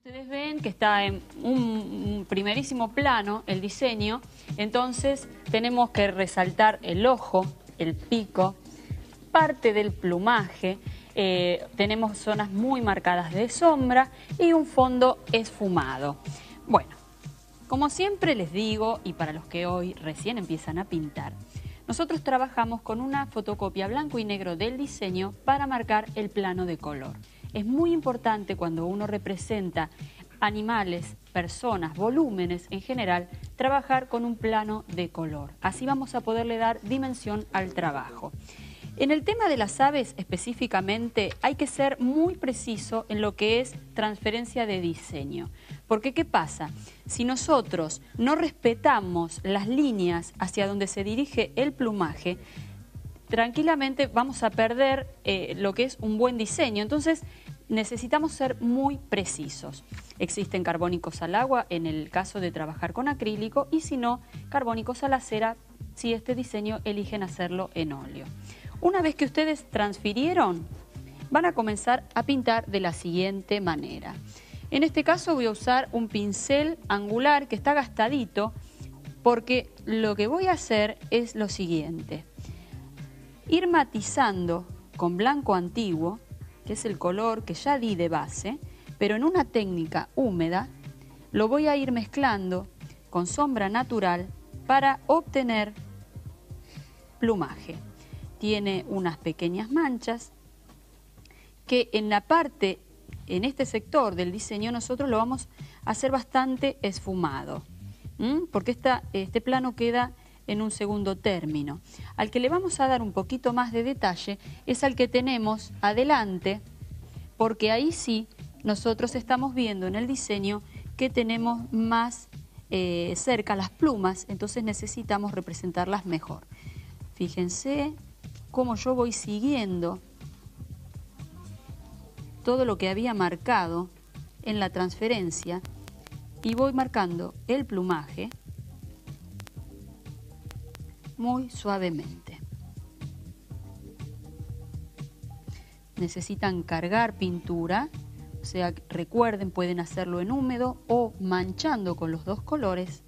Ustedes ven que está en un primerísimo plano el diseño, entonces tenemos que resaltar el ojo, el pico, parte del plumaje, tenemos zonas muy marcadas de sombra y un fondo esfumado. Bueno, como siempre les digo, y para los que hoy recién empiezan a pintar, nosotros trabajamos con una fotocopia blanco y negro del diseño para marcar el plano de color. Es muy importante cuando uno representa animales, personas, volúmenes en general, trabajar con un plano de color. Así vamos a poderle dar dimensión al trabajo. En el tema de las aves específicamente hay que ser muy preciso en lo que es transferencia de diseño. Porque ¿qué pasa? Si nosotros no respetamos las líneas hacia donde se dirige el plumaje, tranquilamente vamos a perder lo que es un buen diseño. Entonces necesitamos ser muy precisos. Existen carbónicos al agua en el caso de trabajar con acrílico y si no, carbónicos a la cera si este diseño eligen hacerlo en óleo. Una vez que ustedes transfirieron, van a comenzar a pintar de la siguiente manera. En este caso voy a usar un pincel angular que está gastadito porque lo que voy a hacer es lo siguiente. Ir matizando con blanco antiguo, que es el color que ya di de base, pero en una técnica húmeda, lo voy a ir mezclando con sombra natural para obtener plumaje. Tiene unas pequeñas manchas que en la parte, en este sector del diseño, nosotros lo vamos a hacer bastante esfumado, porque este plano queda en un segundo término. Al que le vamos a dar un poquito más de detalle es al que tenemos adelante, porque ahí sí nosotros estamos viendo en el diseño que tenemos más cerca las plumas, entonces necesitamos representarlas mejor. Fíjense cómo yo voy siguiendo todo lo que había marcado en la transferencia y voy marcando el plumaje muy suavemente. Necesitan cargar pintura, o sea, recuerden, pueden hacerlo en húmedo o manchando con los dos colores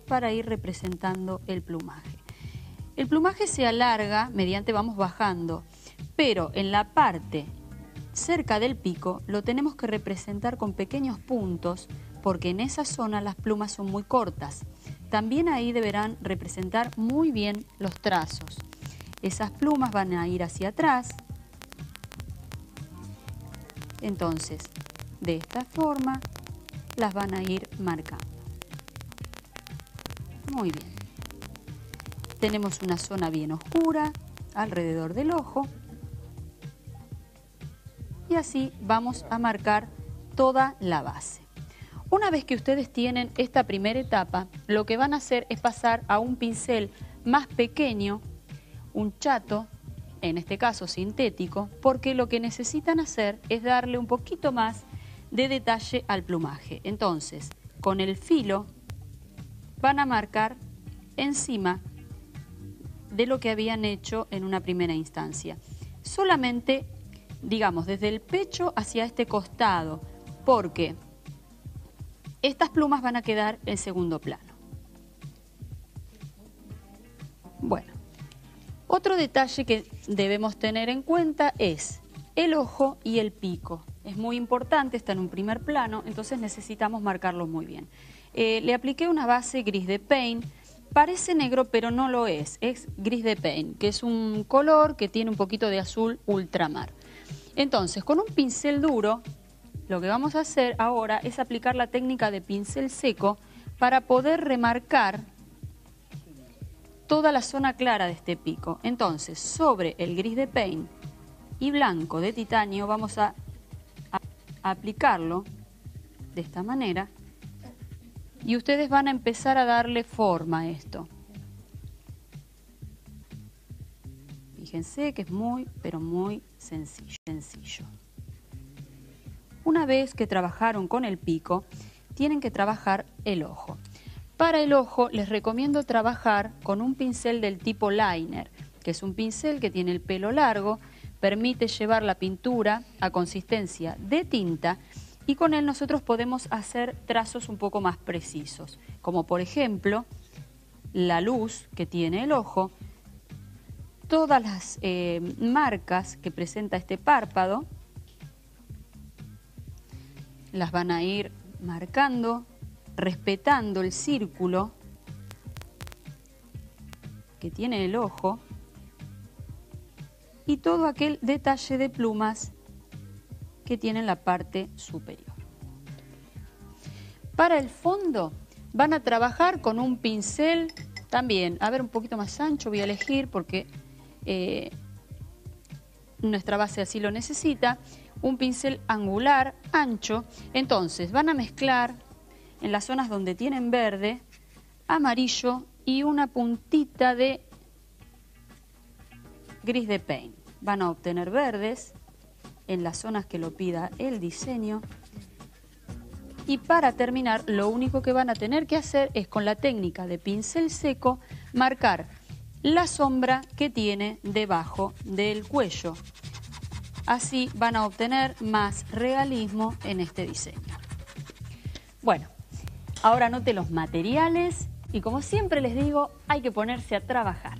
para ir representando el plumaje. El plumaje se alarga mediante vamos bajando, pero en la parte cerca del pico lo tenemos que representar con pequeños puntos porque en esa zona las plumas son muy cortas. También ahí deberán representar muy bien los trazos. Esas plumas van a ir hacia atrás. Entonces, de esta forma las van a ir marcando. Muy bien. Tenemos una zona bien oscura alrededor del ojo. Y así vamos a marcar toda la base. Una vez que ustedes tienen esta primera etapa, lo que van a hacer es pasar a un pincel más pequeño, un chato, en este caso sintético, porque lo que necesitan hacer es darle un poquito más de detalle al plumaje. Entonces, con el filo van a marcar encima de lo que habían hecho en una primera instancia. Solamente, digamos, desde el pecho hacia este costado, porque estas plumas van a quedar en segundo plano. Bueno, otro detalle que debemos tener en cuenta es el ojo y el pico. Es muy importante, está en un primer plano, entonces necesitamos marcarlo muy bien. Le apliqué una base gris de paint. Parece negro, pero no lo es gris de paint, que es un color que tiene un poquito de azul ultramar. Entonces, con un pincel duro, lo que vamos a hacer ahora es aplicar la técnica de pincel seco para poder remarcar toda la zona clara de este pico. Entonces, sobre el gris de paint y blanco de titanio vamos a aplicarlo de esta manera. Y ustedes van a empezar a darle forma a esto. Fíjense que es muy, pero muy sencillo. Una vez que trabajaron con el pico, tienen que trabajar el ojo. Para el ojo les recomiendo trabajar con un pincel del tipo liner, que es un pincel que tiene el pelo largo, permite llevar la pintura a consistencia de tinta y con él nosotros podemos hacer trazos un poco más precisos, como por ejemplo la luz que tiene el ojo, todas las marcas que presenta este párpado, las van a ir marcando, respetando el círculo que tiene el ojo y todo aquel detalle de plumas que tiene en la parte superior. Para el fondo van a trabajar con un pincel también, a ver, un poquito más ancho voy a elegir porque nuestra base así lo necesita, un pincel angular ancho. Entonces van a mezclar en las zonas donde tienen verde, amarillo y una puntita de gris de paint. Van a obtener verdes en las zonas que lo pida el diseño. Y para terminar, lo único que van a tener que hacer es con la técnica de pincel seco marcar la sombra que tiene debajo del cuello. Así van a obtener más realismo en este diseño. Bueno, ahora anote los materiales y como siempre les digo, hay que ponerse a trabajar.